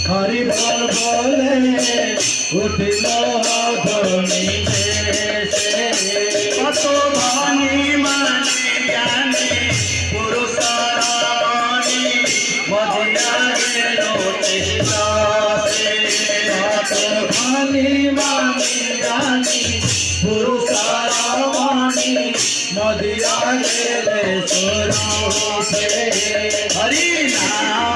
हरि बोल बोले उठलो धोनी से कत भानी मानी ज्ञानी पुरुषारानी मदिया गेलो तेजासे कत भानी मानी ज्ञानी पुरुषारानी मदिया गेले सुरोसे हरि नाम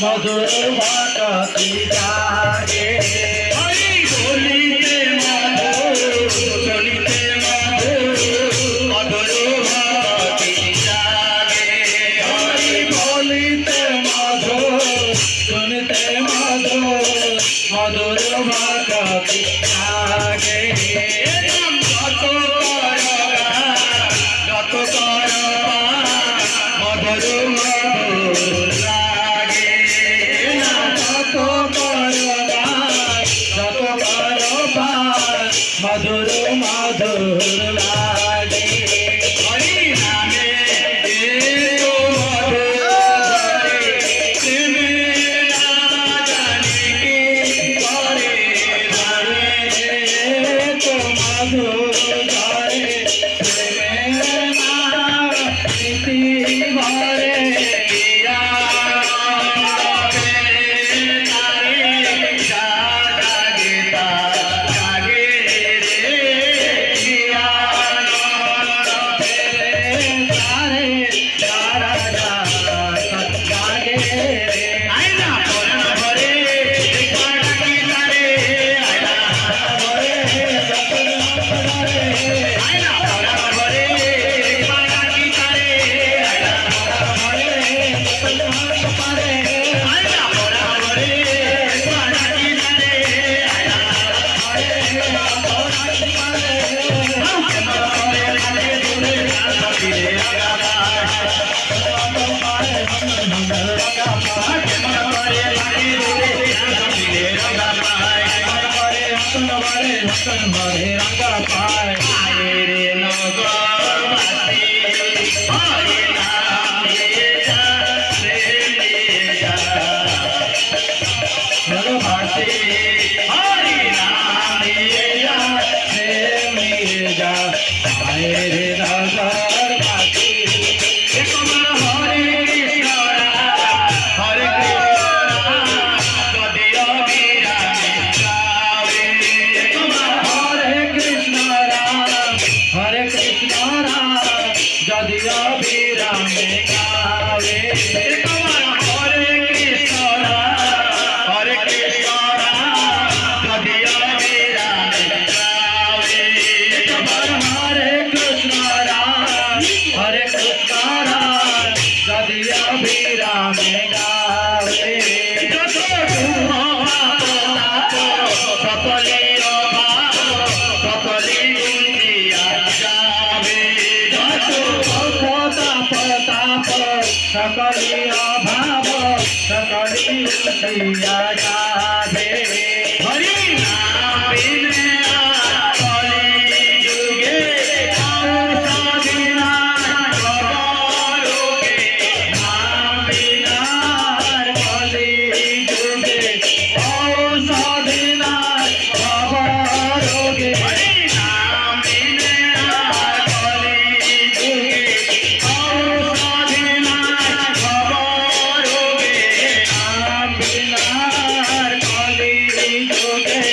मधुर बाटी जागे बोलिते मधुर सुनिते मधुर मधुर बाटी जागे बोलिते मधुर सुनिते मधुर मधुर बाटी जागे मधुर मधुर लागे हरि नामे तो मधुर प्रेम ना जाने की करे तो मधुर प्रेम ना नीति भरे दिया Hare Krishna বিরামে গাবে তোমার হরে কৃষ্ণ রাম হরে কৃষ্ণ রাম যদিও বিরামে গাবে তোমার হরে কৃষ্ণ রাম হরে কৃষ্ণ রাম যদিও বিরামে গাবে যত দুঃখ সকলে অভাব সকলে গুঞ্জিয়া যাবে যত তাপ সকলে অভাব সকলে গুঞ্জিয়া যাবে হরি নাম বিনে কলি যুগে ঔষধি নাই ভবরোগে নাম বিনা কলি যুগে ঔষধি নাই ভবরোগে হরি নাম বিনে কলি যুগে ঔষধি নাই ভবরোগে নাম বিনা কলি যুগে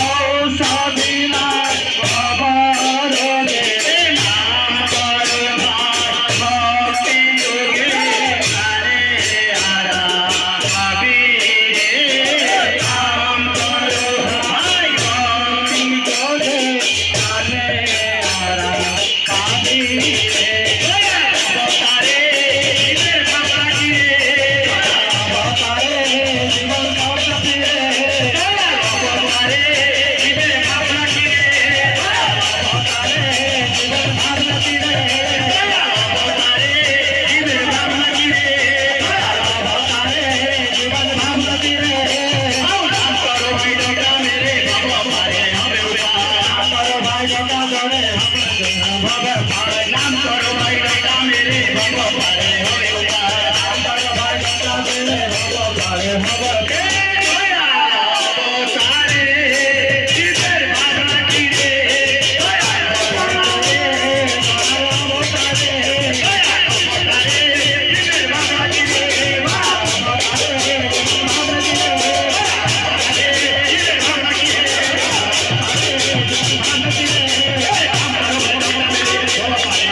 ঔষধি নাই ভবরোগে নাম করো ভক্তি যুগে হরে হরা ভাবি নাম করো ভাই ভক্তি যুগে হরে হরা ভাবি অবতারে জীবন অবতারে জীবন অবতারে অবতারে জীবন অবতারে জীবন ভাবনাতিরে অবতারে জীবন ভাবনাতিরে অবতারে জীবন ভাবনাতিরে নাম করো ভাই ডগা মেরে ভগবানে হবে উদ্ধার নাম করো ভাই ডগা ধরে ভবে ভাই নাম করো ভাই ডগা মেরে ভগবানে হবে উদ্ধার নাম করো ভাই ডগা মেরে ভগবানে হবে অবতারে জীবের ভাবনা কিরে অবতারে অবতারে অবতারে জীবের ভাবনা কিরে অবতারে ভাবনা কিরে জীবের ভাবনা কিরে ভাবনা কিরে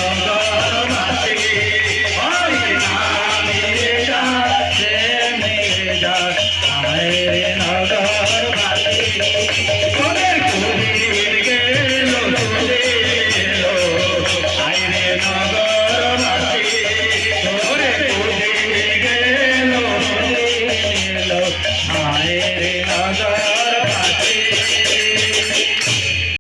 নগর